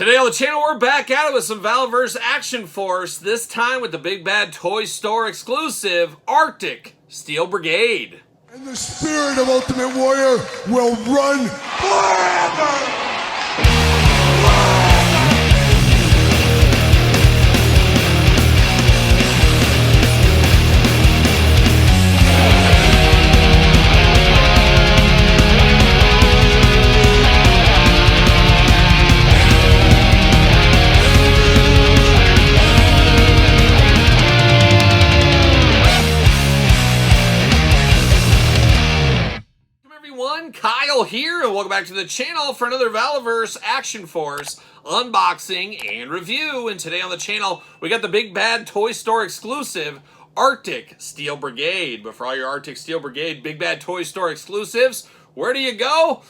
Today on the channel, we're back at it with some valaverse action force, this time with the Big Bad Toy Store exclusive Arctic Steel Brigade. And the spirit of Ultimate Warrior will run forever! Kyle here, and welcome back to the channel for another valaverse action force unboxing and review. And today on the channel, we got the Big Bad Toy Store exclusive Arctic Steel Brigade. But for all your Arctic Steel Brigade Big Bad Toy Store exclusives, where do you go?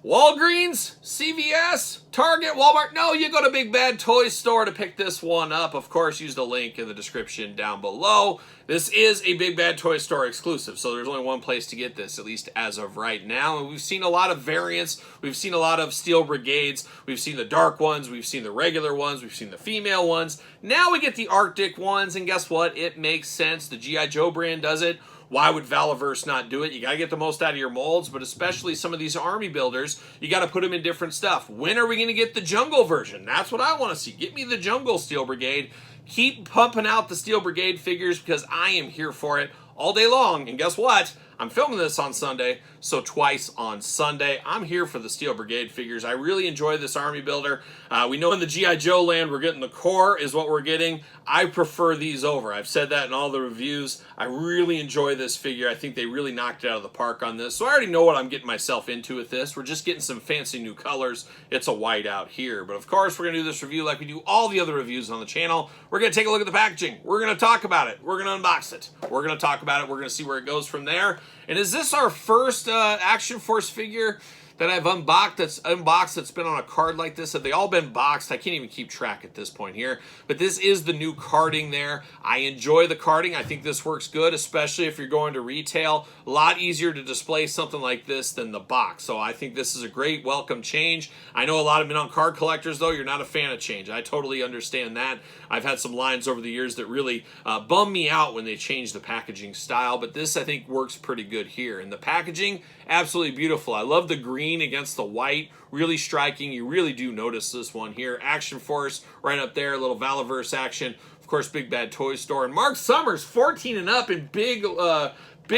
Walgreens, CVS, Target, Walmart. No, you go to Big Bad Toy Store to pick this one up. Of course, use the link in the description down below. This is a Big Bad Toy Store exclusive, so there's only one place to get this, at least as of right now. And we've seen a lot of variants. We've seen a lot of Steel Brigades. We've seen the dark ones. We've seen the regular ones. We've seen the female ones. Now we get the Arctic ones, and guess what? It makes sense. The G.I. Joe brand does it. Why would valaverse not do it? You got to get the most out of your molds, but especially some of these army builders, you got to put them in different stuff. When are we going to get the jungle version? That's what I want to see. Get me the jungle Steel Brigade. Keep pumping out the Steel Brigade figures because I am here for it all day long. And guess what? I'm filming this on Sunday, so twice on Sunday. I'm here for the Steel Brigade figures. I really enjoy this army builder. We know in the G.I. Joe land, we're getting the core is what we're getting. I prefer these over. I've said that in all the reviews. I really enjoy this figure. I think they really knocked it out of the park on this. So I already know what I'm getting myself into with this. We're just getting some fancy new colors. It's a white out here. But of course, we're going to do this review like we do all the other reviews on the channel. We're going to take a look at the packaging. We're going to talk about it. We're going to unbox it. We're going to talk about it. We're going to see where it goes from there. And is this our first Action Force figure that I've unboxed that's been on a card like this? Have they all been boxed? I can't even keep track at this point here. But this is the new carding there. I enjoy the carding. I think this works good, especially if you're going to retail. A lot easier to display something like this than the box. So I think this is a great welcome change. I know a lot of men card collectors, though, you're not a fan of change. I totally understand that. I've had some lines over the years that really bum me out when they change the packaging style. But this, I think, works pretty good here. And the packaging, absolutely beautiful. I love the green against the white, really striking. You really do notice this one here. Action Force right up there, a little valaverse action. Of course, Big Bad Toy Store. And Mark Summers, 14 and up in big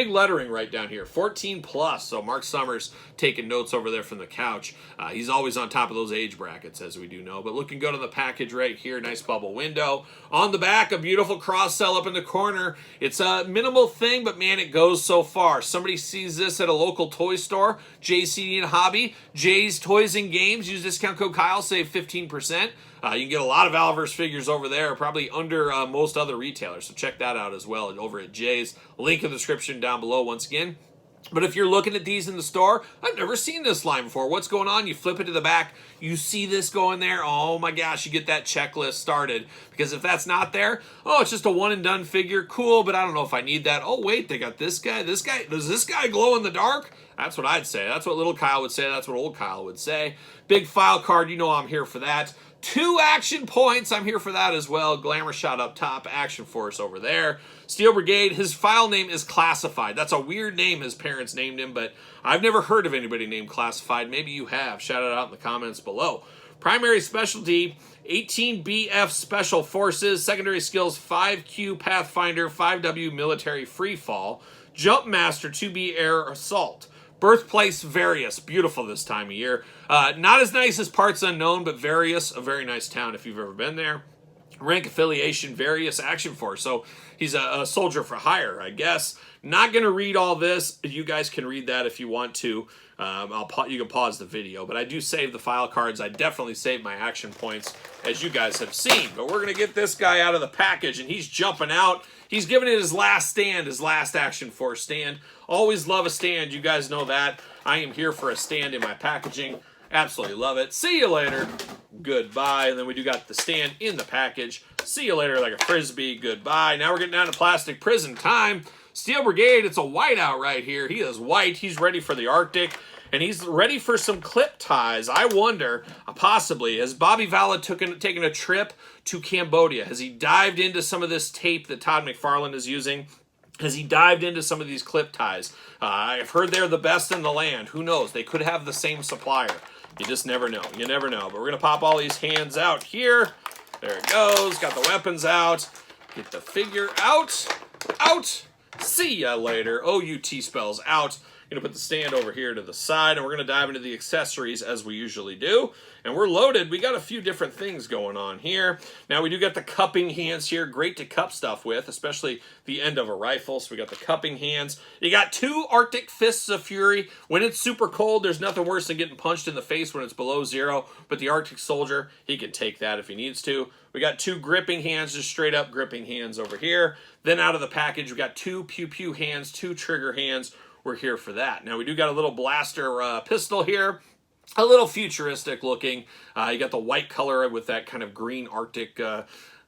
lettering right down here, 14 plus. So Mark Summers taking notes over there from the couch. He's always on top of those age brackets, as we do know. But looking good on the package right here. Nice bubble window. On the back, a beautiful cross sell up in the corner. It's a minimal thing, but man, it goes so far. Somebody sees this at a local toy store, JCD and Hobby, Jay's Toys and Games. Use discount code Kyle, save 15%. You can get a lot of valaverse figures over there, probably under most other retailers. So check that out as well over at Jay's. Link in the description down below once again. But if you're looking at these in the store, I've never seen this line before. What's going on? You flip it to the back. You see this going there. Oh my gosh, you get that checklist started. Because if that's not there, oh, it's just a one and done figure. Cool, but I don't know if I need that. Oh, wait, they got this guy. This guy, does this guy glow in the dark? That's what I'd say. That's what little Kyle would say. That's what old Kyle would say. Big file card, you know I'm here for that. 2 action points, I'm here for that as well. Glamour shot up top, Action Force over there. Steel Brigade, his file name is Classified. That's a weird name his parents named him, but I've never heard of anybody named Classified. Maybe you have. Shout it out in the comments below. Primary specialty, 18BF Special Forces. Secondary skills, 5Q Pathfinder, 5W Military Freefall. Jump Master, 2B Air Assault. Birthplace Various, beautiful this time of year. Not as nice as Parts Unknown, but Various, a very nice town if you've ever been there. Rank affiliation, Various Action Force. So he's a soldier for hire, I guess. Not going to read all this. You guys can read that if you want to. You can pause the video, but I do save the file cards. I definitely save my action points, as you guys have seen. But we're going to get this guy out of the package, and he's jumping out. He's giving it his last stand, his last Action Force stand. Always love a stand. You guys know that. I am here for a stand in my packaging. Absolutely love it. See you later. Goodbye. And then we do got the stand in the package. See you later like a Frisbee. Goodbye. Now we're getting down to plastic prison time. Steel Brigade, it's a whiteout right here. He is white. He's ready for the Arctic. And he's ready for some clip ties. I wonder, possibly, has Bobby Vala taken a trip to Cambodia? Has he dived into some of this tape that Todd McFarlane is using? Has he dived into some of these clip ties? I've heard they're the best in the land. Who knows? They could have the same supplier. You just never know. You never know. But we're going to pop all these hands out here. There it goes. Got the weapons out. Get the figure out. Out. See ya later. O-U-T spells out. Going to put the stand over here to the side, and we're going to dive into the accessories as we usually do. And we're loaded. We got a few different things going on here. Now, we do got the cupping hands here. Great to cup stuff with, especially the end of a rifle. So we got the cupping hands. You got 2 Arctic Fists of Fury. When it's super cold, there's nothing worse than getting punched in the face when it's below 0. But the Arctic Soldier, he can take that if he needs to. We got 2 gripping hands, just straight up gripping hands over here. Then out of the package, we got 2 pew-pew hands, 2 trigger hands. We're here for that. Now, we do got a little blaster pistol here. A little futuristic looking. You got the white color with that kind of green Arctic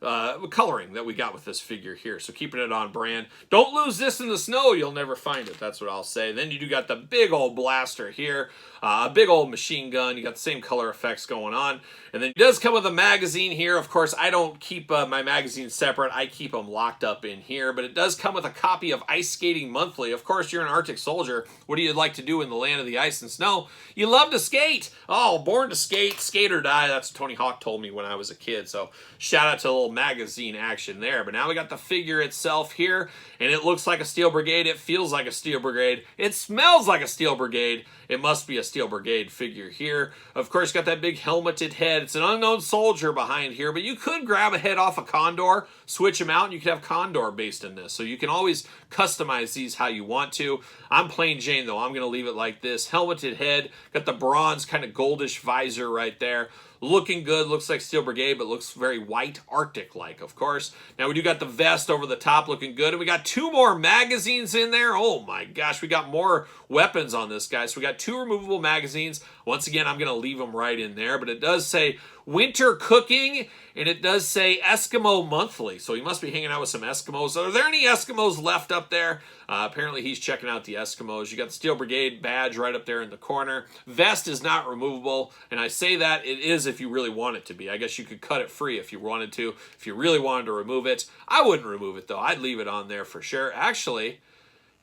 coloring that we got with this figure here. So keeping it on brand. Don't lose this in the snow. You'll never find it. That's what I'll say. Then you do got the big old blaster here. A big old machine gun. You got the same color effects going on. And then it does come with a magazine here. Of course, I don't keep my magazines separate. I keep them locked up in here. But it does come with a copy of Ice Skating Monthly. Of course, you're an Arctic Soldier. What do you like to do in the land of the ice and snow? You love to skate. Oh, born to skate, skate or die. That's what Tony Hawk told me when I was a kid. So shout out to a little magazine action there. But now we got the figure itself here. And it looks like a Steel Brigade. It feels like a Steel Brigade. It smells like a Steel Brigade. It must be a Steel Brigade figure here. Of course, got that big helmeted head. It's an unknown soldier behind here, but you could grab a head off a Condor, switch them out, and you could have Condor based in this. So you can always customize these how you want to. I'm plain Jane, though. I'm going to leave it like this. Helmeted head. Got the bronze kind of goldish visor right there. Looking good, looks like Steel Brigade, but looks very white, Arctic-like, of course. Now, we do got the vest over the top looking good, and we got 2 more magazines in there. Oh, my gosh, we got more weapons on this guy. So we got 2 removable magazines. Once again, I'm going to leave them right in there, but it does say Winter Cooking, and it does say Eskimo Monthly. So he must be hanging out with some Eskimos. Are there any Eskimos left up there? Apparently, he's checking out the Eskimos. You got the Steel Brigade badge right up there in the corner. Vest is not removable, and I say that it is if you really want it to be. I guess you could cut it free if you wanted to, if you really wanted to remove it. I wouldn't remove it, though. I'd leave it on there for sure. Actually,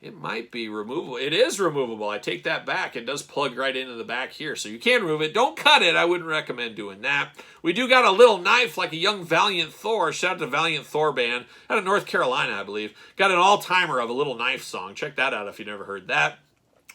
it might be removable. It is removable. I take that back. It does plug right into the back here, so you can remove it. Don't cut it. I wouldn't recommend doing that. We do got a little knife like a young Valiant Thor. Shout out to Valiant Thor band out of North Carolina, I believe. Got an all-timer of a Little Knife song. Check that out if you never heard that.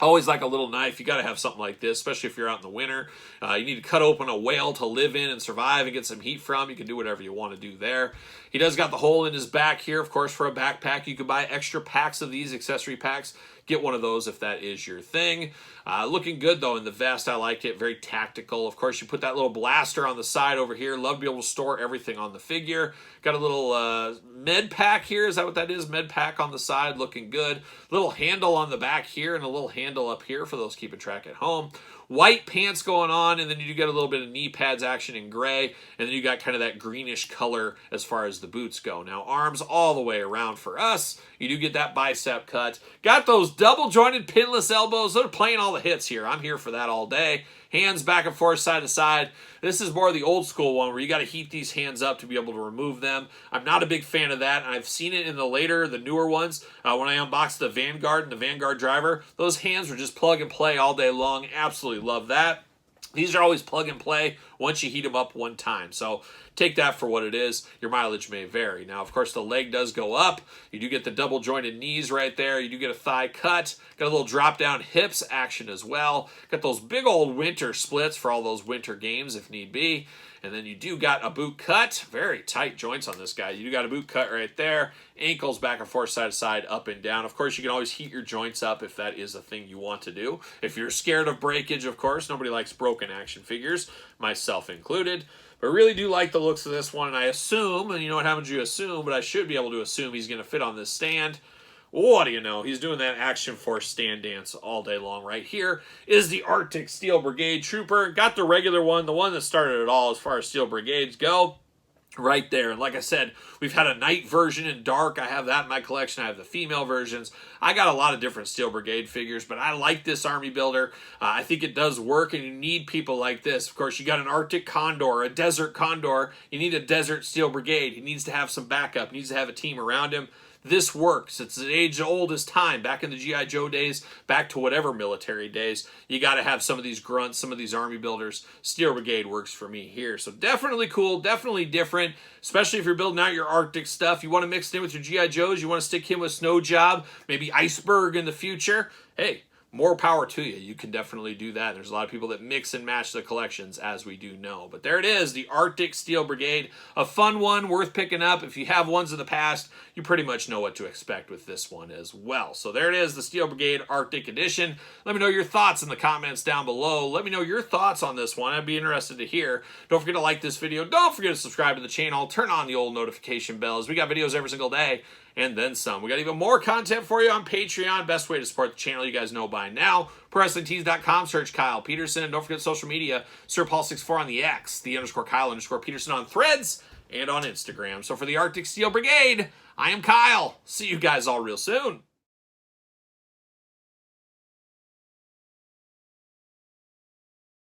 Always like a little knife. You got to have something like this, especially if you're out in the winter. You need to cut open a whale to live in and survive and get some heat from. You can do whatever you want to do there. He does got the hole in his back here, of course, for a backpack. You can buy extra packs of these accessory packs. Get one of those if that is your thing. Looking good, though, in the vest. I like it. Very tactical. Of course, you put that little blaster on the side over here. Love to be able to store everything on the figure. Got a little med pack here. Is that what that is? Med pack on the side. Looking good. Little handle on the back here and a little handle up here for those keeping track at home. White pants going on, and then you do get a little bit of knee pads action in gray, and then you got kind of that greenish color as far as the boots go. Now, arms all the way around for us. You do get that bicep cut. Got those double-jointed pinless elbows. They're playing all the hits here. I'm here for that all day. Hands back and forth, side to side. This is more the old school one where you got to heat these hands up to be able to remove them. I'm not a big fan of that, and I've seen it in the newer ones. When I unboxed the Vanguard and the Vanguard driver, those hands were just plug and play all day long. Absolutely love that. These are always plug and play once you heat them up one time. So take that for what it is. Your mileage may vary. Now, of course, the leg does go up. You do get the double jointed knees right there. You do get a thigh cut. Got a little drop down hips action as well. Got those big old winter splits for all those winter games if need be. And then you do got a boot cut. Very tight joints on this guy. You do got a boot cut right there. Ankles back and forth, side to side, up and down. Of course, you can always heat your joints up if that is a thing you want to do. If you're scared of breakage, of course. Nobody likes broken action figures, myself included. But I really do like the looks of this one. And I assume, and you know what happens, you assume, but I should be able to assume he's going to fit on this stand. What do you know? He's doing that Action Force stand dance all day long. Right here is the Arctic Steel Brigade Trooper. Got the regular one, the one that started it all as far as Steel Brigades go. right there. And like I said, we've had a night version in dark. I have that in my collection. I have the female versions. I got a lot of different Steel Brigade figures, but I like this army builder. I think it does work, and you need people like this. Of course, you got an Arctic Condor, a Desert Condor. You need a Desert Steel Brigade. He needs to have some backup. He needs to have a team around him. This works. It's the age old as time. Back in the G.I. Joe days, back to whatever military days, you got to have some of these grunts, some of these army builders. Steel Brigade works for me here. So definitely cool, definitely different, especially if you're building out your Arctic stuff. You want to mix it in with your G.I. Joes. You want to stick him with Snow Job, maybe Iceberg in the future. Hey, more power to you. You can definitely do that. There's a lot of people that mix and match the collections, as we do know. But there it is, the Arctic Steel Brigade. A fun one, worth picking up. If you have ones of the past, you pretty much know what to expect with this one as well. So there it is, the Steel Brigade Arctic Edition. Let me know your thoughts in the comments down below. Let me know your thoughts on this one. I'd be interested to hear. Don't forget to like this video. Don't forget to subscribe to the channel. Turn on the old notification bells. We got videos every single day, and then some. We got even more content for you on Patreon. Best way to support the channel, you guys know by now. ProWrestlingTees.com, search Kyle Peterson. And don't forget social media, SirPaul64 on the X, _Kyle_Peterson on Threads, and on Instagram. So for the Arctic Steel Brigade, I am Kyle. See you guys all real soon.